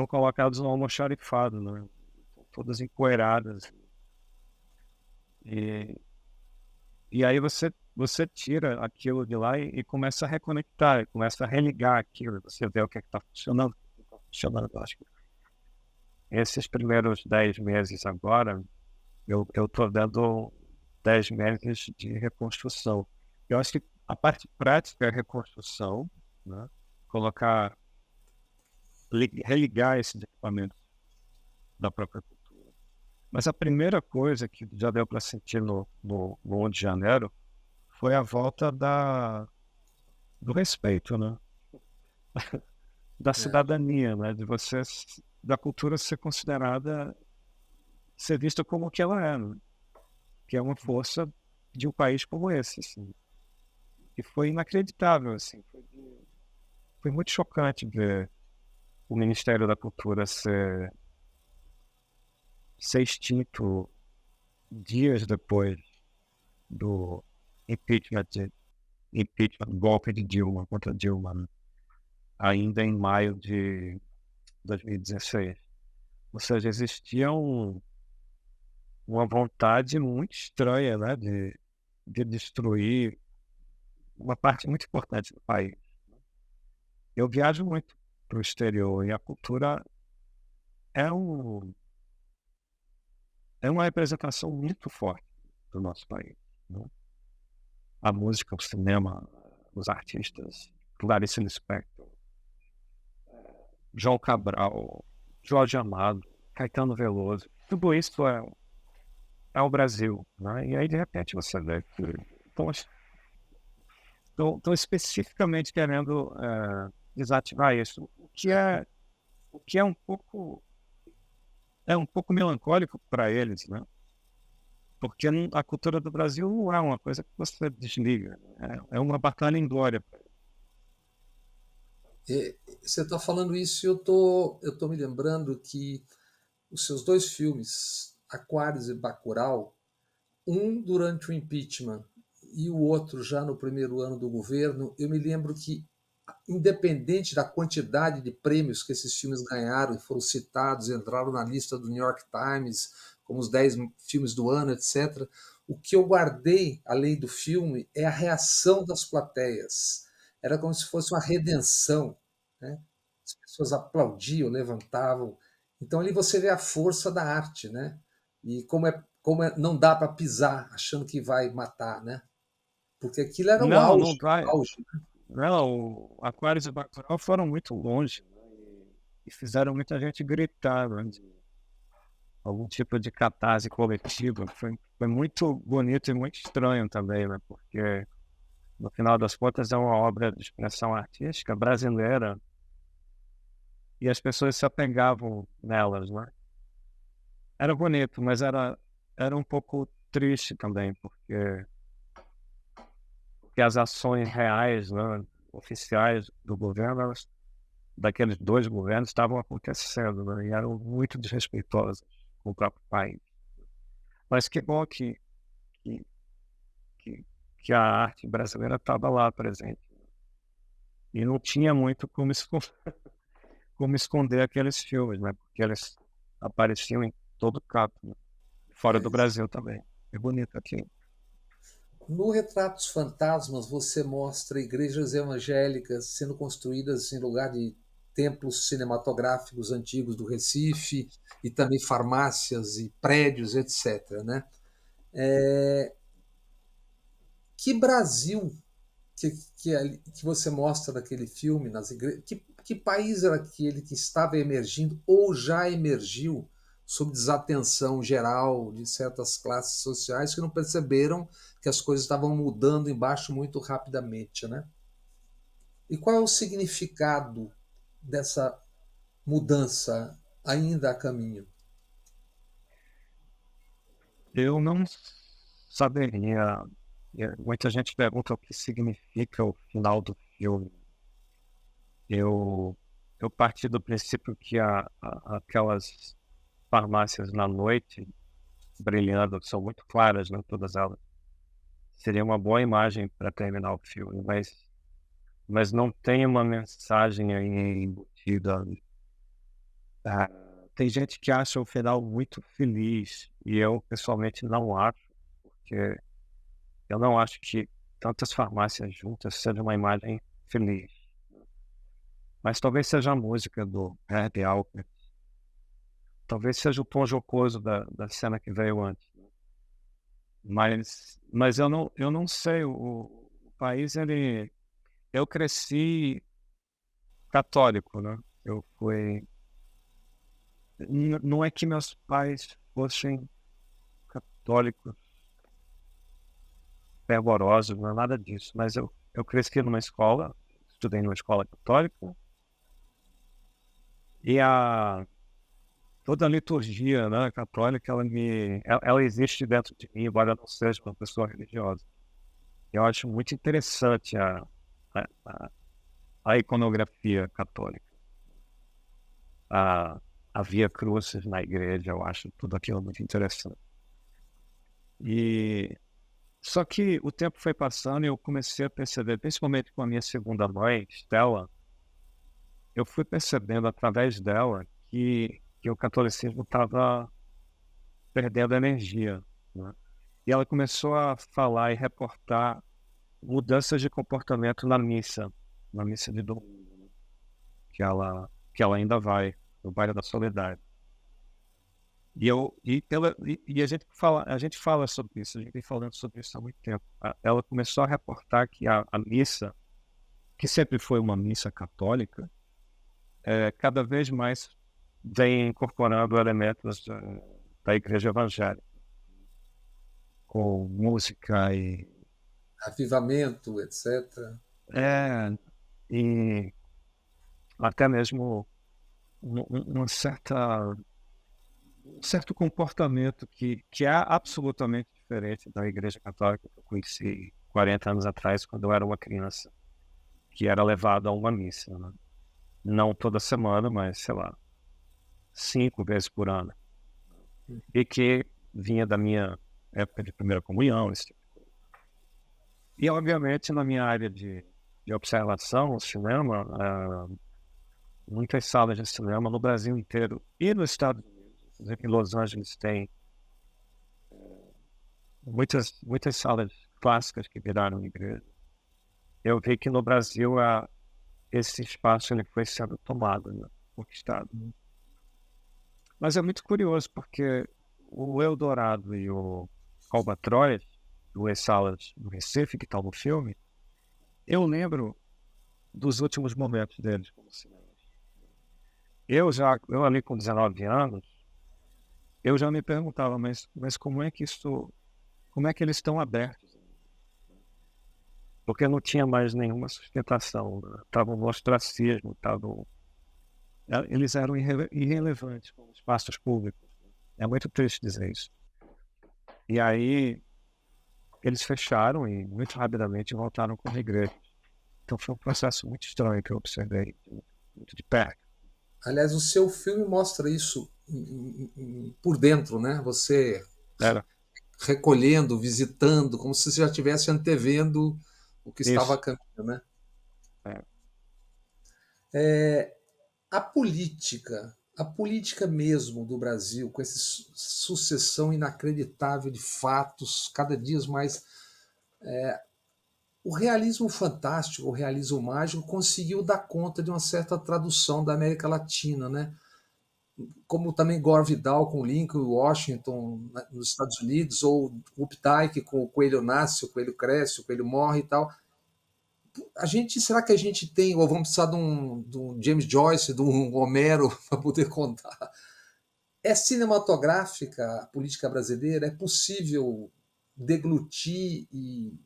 colocados no almoxarifado, né? Todas empoeiradas. E aí você tira aquilo de lá e começa a reconectar, começa a religar aquilo, você vê o que está funcionando, o que não está funcionando. Eu acho que esses primeiros 10 meses agora, eu estou dando 10 meses de reconstrução. Eu acho que a parte prática é a reconstrução, né? Religar esses equipamentos da própria cultura. Mas a primeira coisa que já deu para sentir no 1 de janeiro foi a volta do respeito, né? Da cidadania, né? Da cultura ser considerada, ser vista como o que ela é, né? Que é uma força de um país como esse, assim. E foi inacreditável, assim. Foi muito chocante ver o Ministério da Cultura ser extinto dias depois do impeachment, golpe de Dilma, contra Dilma, né? Ainda em maio de 2016. Ou seja, existia uma vontade muito estranha, né, de destruir uma parte muito importante do país. Eu viajo muito para o exterior e a cultura é uma representação muito forte do nosso país, né? a música, o cinema, os artistas, Clarice Lispector, João Cabral, Jorge Amado, Caetano Veloso, tudo isso é o Brasil, né? E aí, de repente, você vê que estão especificamente querendo desativar isso, o que é um pouco melancólico para eles, né? Porque a cultura do Brasil não é uma coisa que você desliga, é uma batalha inglória. Você está falando isso e eu tô me lembrando que os seus dois filmes, Aquários e Bacurau, um durante o impeachment e o outro já no primeiro ano do governo, eu me lembro que, independente da quantidade de prêmios que esses filmes ganharam e foram citados, entraram na lista do New York Times como os 10 filmes do ano, etc., o que eu guardei, além do filme, é a reação das plateias. Era como se fosse uma redenção, né? As pessoas aplaudiam, levantavam. Então ali você vê a força da arte, né? E não dá para pisar achando que vai matar, né? Porque aquilo era o Não, não auge, vai. o auge. Não, o Aquários e Bacurau foram muito longe, né? E fizeram muita gente gritar, né? Algum tipo de catarse coletiva. Foi muito bonito e muito estranho também, né? Porque, no final das contas, é uma obra de expressão artística brasileira e as pessoas se apegavam nelas, né? Era bonito, mas era um pouco triste também, porque as ações reais, né, oficiais do governo, daqueles dois governos, estavam acontecendo, né, e eram muito desrespeitosas com o próprio país. Mas que bom que, que, que a arte brasileira estava lá presente. E não tinha muito como esconder aqueles filmes, né, porque eles apareciam em todo canto, né, fora do Brasil também. É bonito aqui. No Retratos Fantasmas, você mostra igrejas evangélicas sendo construídas em lugar de templos cinematográficos antigos do Recife e também farmácias e prédios, etc. Né? Que Brasil que você mostra naquele filme, nas igrejas, que país era aquele que estava emergindo ou já emergiu sob desatenção geral de certas classes sociais que não perceberam que as coisas estavam mudando embaixo muito rapidamente, né? E qual é o significado dessa mudança ainda a caminho? Eu não saberia. Muita gente pergunta o que significa o final do filme. Eu, eu parti do princípio que aquelas farmácias na noite, brilhando, são muito claras, né, todas elas, seria uma boa imagem para terminar o filme, mas não tem uma mensagem aí embutida. Ah, tem gente que acha o final muito feliz, e eu pessoalmente não acho, porque eu não acho que tantas farmácias juntas seja uma imagem feliz. Mas talvez seja a música do Herb Alpert, talvez seja o tom jocoso da cena que veio antes. Mas eu não sei, o país, eu cresci católico, né? Eu fui, não é que meus pais fossem católicos fervorosos, não é nada disso, mas eu cresci numa escola, estudei numa escola católica, e toda a liturgia, né, católica, ela existe dentro de mim, embora eu não seja uma pessoa religiosa. Eu acho muito interessante a, a, a iconografia católica, a, a Via Crucis na igreja, eu acho tudo aquilo muito interessante. E só que o tempo foi passando e eu comecei a perceber, principalmente com a minha segunda mãe, Stella, eu fui percebendo através dela que o catolicismo estava perdendo energia, né? E ela começou a falar e reportar mudanças de comportamento na missa de domingo, né? Que ela ainda vai, no baile da Soledade. A gente fala sobre isso, a gente vem falando sobre isso há muito tempo. Ela começou a reportar que a missa, que sempre foi uma missa católica, cada vez mais vem incorporando elementos da igreja evangélica, com música Avivamento, etc. é, e até mesmo uma um certo comportamento que é absolutamente diferente da igreja católica que eu conheci 40 anos atrás, quando eu era uma criança, que era levado a uma missa, né? Não toda semana, mas, sei lá, 5 vezes por ano. E que vinha da minha época de primeira comunhão, esse tipo de coisa. E, obviamente, na minha área de observação, o cinema, muitas salas de cinema no Brasil inteiro e nos Estados Unidos. Por exemplo, em Los Angeles tem muitas salas clássicas que viraram igreja. Eu vi que no Brasil esse espaço ele foi sendo tomado, né, conquistado. Mas é muito curioso, porque o Eldorado e o Albatroz, duas salas do Recife, que estão no filme, eu lembro dos últimos momentos deles como cinema. Eu ali com 19 anos, eu já me perguntava, mas como é que eles estão abertos? Porque não tinha mais nenhuma sustentação, né? Estavam no ostracismo, eles eram irrelevantes como espaços públicos. É muito triste dizer isso. E aí, eles fecharam e muito rapidamente voltaram com a igreja. Então foi um processo muito estranho que eu observei, muito de perto. Aliás, o seu filme mostra isso por dentro, né? Você Era recolhendo, visitando, como se você já estivesse antevendo o que estava a isso. caminho, né? É. A política mesmo do Brasil, com essa sucessão inacreditável de fatos, cada dia mais. O realismo fantástico, o realismo mágico conseguiu dar conta de uma certa tradução da América Latina, né? Como também Gore Vidal com Lincoln e Washington nos Estados Unidos, ou Updike com o Coelho nasce, o Coelho cresce, o Coelho morre e tal. Será que a gente tem, ou vamos precisar de um James Joyce, de um Homero para poder contar? É cinematográfica a política brasileira? É possível deglutir e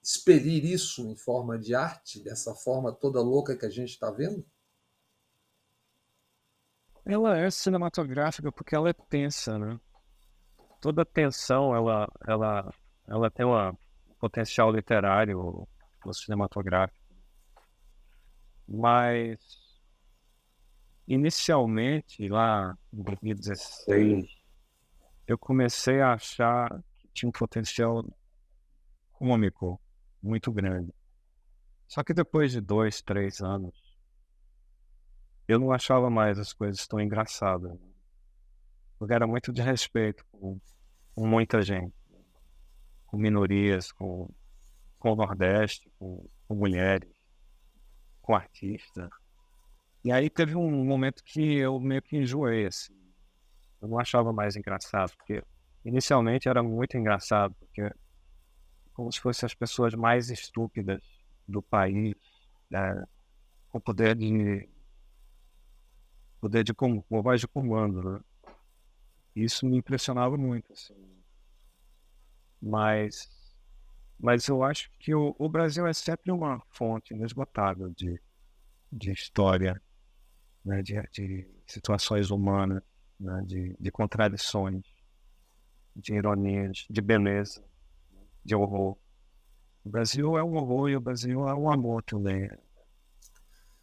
expelir isso em forma de arte, dessa forma toda louca que a gente está vendo? Ela é cinematográfica porque ela é tensa, né? Toda tensão, ela tem um potencial literário ou cinematográfico. Mas, inicialmente, lá em 2016, eu comecei a achar que tinha um potencial cômico muito grande. Só que depois de 2, 3 anos, eu não achava mais as coisas tão engraçadas. Porque era muito de respeito com muita gente, com minorias, com o Nordeste, com mulheres, com artistas. E aí teve um momento que eu meio que enjoei, assim. Eu não achava mais engraçado, porque inicialmente era muito engraçado, porque como se fossem as pessoas mais estúpidas do país, né, com com voz de comando, né? Isso me impressionava muito, assim. Mas, mas eu acho que o Brasil é sempre uma fonte inesgotável de história, né, de situações humanas, né, de contradições, de ironias, de beleza, de horror. O Brasil é um horror e o Brasil é um amor também.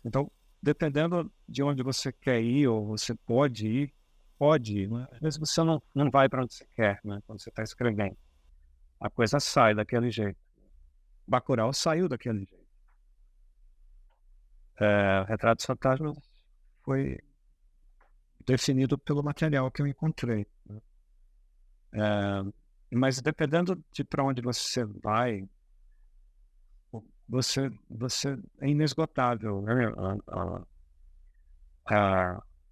Então, dependendo de onde você quer ir ou você pode ir, né? Às vezes você não vai para onde você quer, né? Quando você está escrevendo. A coisa sai daquele jeito. Bacurau saiu daquele jeito. Retratos Fantasmas foi definido pelo material que eu encontrei, né? Mas dependendo de para onde você vai, você é inesgotável, né?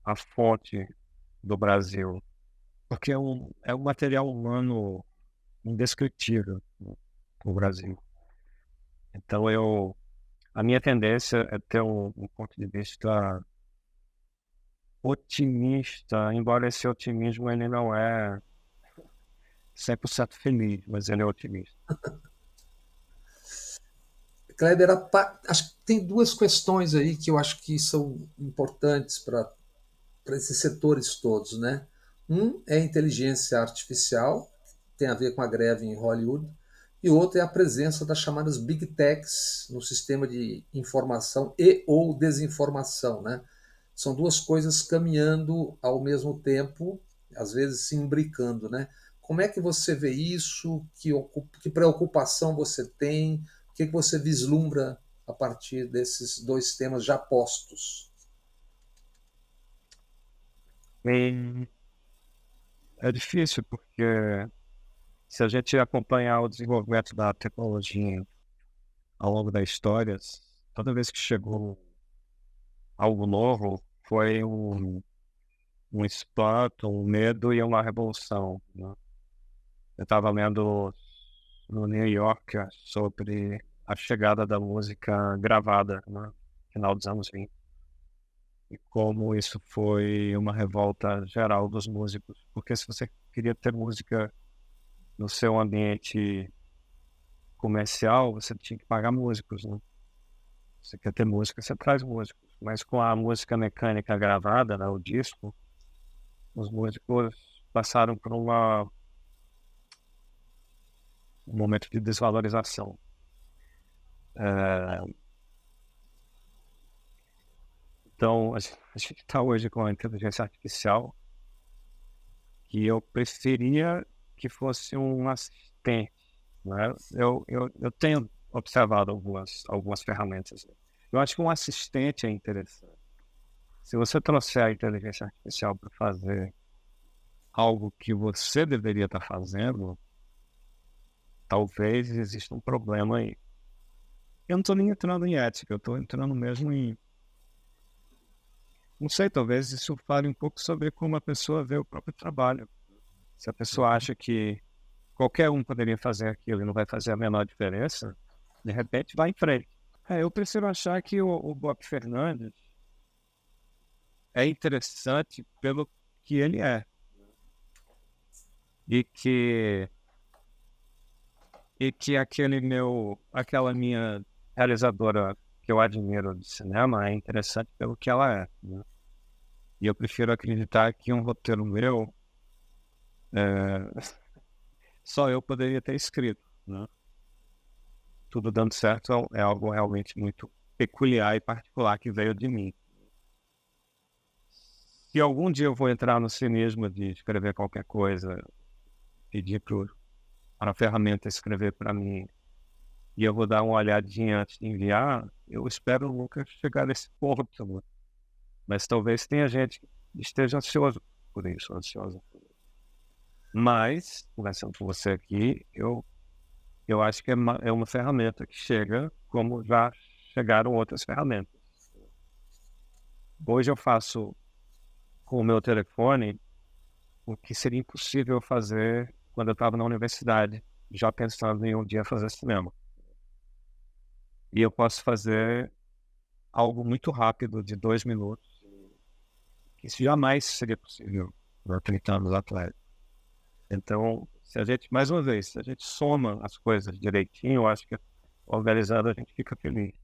A fonte do Brasil. porque é um material humano indescritível, né, no Brasil. Então a minha tendência é ter um ponto de vista otimista, embora esse otimismo ele não é 100% feliz, mas ele é otimista. Kleber, acho que tem duas questões aí que eu acho que são importantes para esses setores todos, né? Um é a inteligência artificial, tem a ver com a greve em Hollywood, e outro é a presença das chamadas Big Techs no sistema de informação e ou desinformação, né? São duas coisas caminhando ao mesmo tempo, às vezes se imbricando, né? Como é que você vê isso? Que preocupação você tem? O que você vislumbra a partir desses dois temas já postos? E é difícil porque se a gente acompanhar o desenvolvimento da tecnologia ao longo da história, toda vez que chegou algo novo, foi um espanto, um medo e uma revolução, né? Eu estava lendo no New Yorker sobre a chegada da música gravada, né, no final dos anos 20, e como isso foi uma revolta geral dos músicos, porque se você queria ter música no seu ambiente comercial, você tinha que pagar músicos, né? Você quer ter música, você traz músicos, mas com a música mecânica gravada, né, o disco, os músicos passaram por um momento de desvalorização. Então, a gente está hoje com a inteligência artificial, que eu preferia que fosse um assistente, né? Eu tenho observado algumas ferramentas. Eu acho que um assistente é interessante. Se você trouxer a inteligência artificial para fazer algo que você deveria estar fazendo, talvez exista um problema aí. Eu não estou nem entrando em ética, eu estou entrando mesmo em... Não sei, talvez isso fale um pouco sobre como a pessoa vê o próprio trabalho. Se a pessoa acha que qualquer um poderia fazer aquilo e não vai fazer a menor diferença, de repente vai em frente. Eu prefiro achar que o Bob Fernandes é interessante pelo que ele é. E que aquela minha realizadora que eu admiro de cinema é interessante pelo que ela é, né? E eu prefiro acreditar que um roteiro meu só eu poderia ter escrito, né? Tudo dando certo é algo realmente muito peculiar e particular que veio de mim. Se algum dia eu vou entrar no cinismo de escrever qualquer coisa, pedir para a ferramenta escrever para mim, e eu vou dar uma olhadinha antes de enviar, eu espero nunca chegar nesse ponto, né? Mas talvez tenha gente que esteja ansioso por isso, ansiosa por isso. Mas, conversando com você aqui, eu acho que é uma ferramenta que chega como já chegaram outras ferramentas. Hoje eu faço com o meu telefone o que seria impossível fazer quando eu estava na universidade, já pensando em um dia fazer cinema. E eu posso fazer algo muito rápido, de 2 minutos, que isso jamais seria possível há 30 anos atrás. Então, se a gente, mais uma vez, se a gente soma as coisas direitinho, eu acho que organizado a gente fica feliz.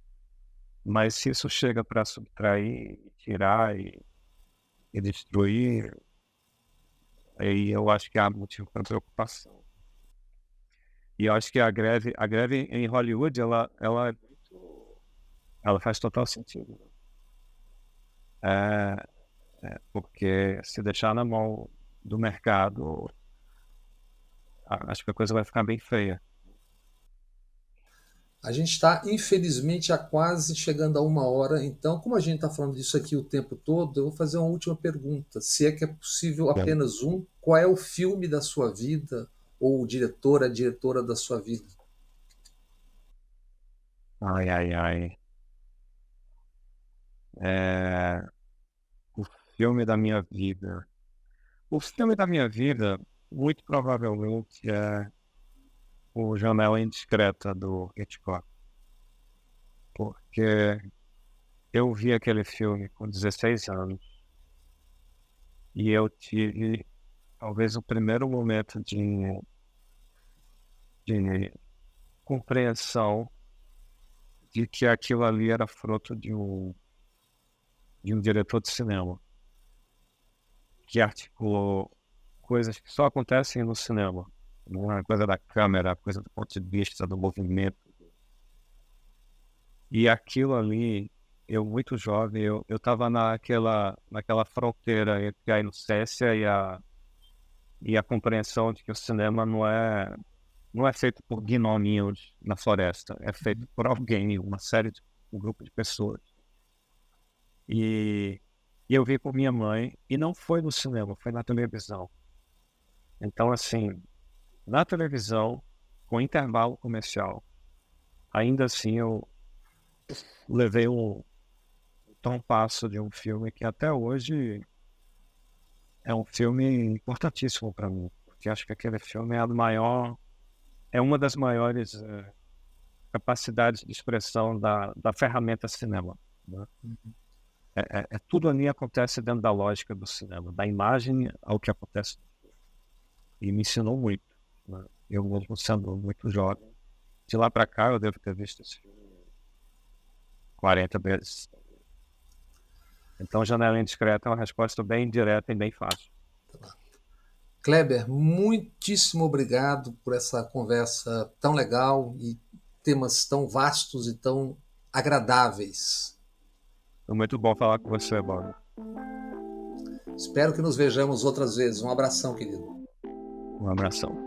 Mas se isso chega para subtrair, tirar e destruir, aí eu acho que há motivo para preocupação. E eu acho que a greve em Hollywood, ela faz total sentido. Porque se deixar na mão do mercado, acho que a coisa vai ficar bem feia. A gente está, infelizmente, já quase chegando a 1 hora. Então, como a gente está falando disso aqui o tempo todo, eu vou fazer uma última pergunta. Se é que é possível apenas um, qual é o filme da sua vida ou o diretor, a diretora da sua vida? Ai, ai, ai. O filme da minha vida. O filme da minha vida, muito provavelmente, é o Janela Indiscreta do Hitchcock, porque eu vi aquele filme com 16 anos e eu tive talvez o primeiro momento de compreensão de que aquilo ali era fruto de um diretor de cinema que articulou coisas que só acontecem no cinema. Não é coisa da câmera, coisa do ponto de vista do movimento. E aquilo ali, eu muito jovem, eu estava naquela fronteira entre a inocência e a compreensão de que o cinema não é feito por gnominhos na floresta, é feito por alguém, um grupo de pessoas. E eu vi com minha mãe, e não foi no cinema, foi na televisão. Então, assim, na televisão, com intervalo comercial, ainda assim eu levei um passo de um filme que até hoje é um filme importantíssimo para mim, porque acho que aquele filme é uma das maiores capacidades de expressão da ferramenta cinema, né? Tudo ali acontece dentro da lógica do cinema, da imagem ao que acontece. E me ensinou muito, né? Eu mesmo sendo muito jovem, de lá para cá eu devo ter visto esse filme 40 vezes. Então, Janela Indiscreta é uma resposta bem direta e bem fácil. Kleber, muitíssimo obrigado por essa conversa tão legal e temas tão vastos e tão agradáveis. Foi muito bom falar com você, Bob. Espero que nos vejamos outras vezes. Um abração, querido. Um abração.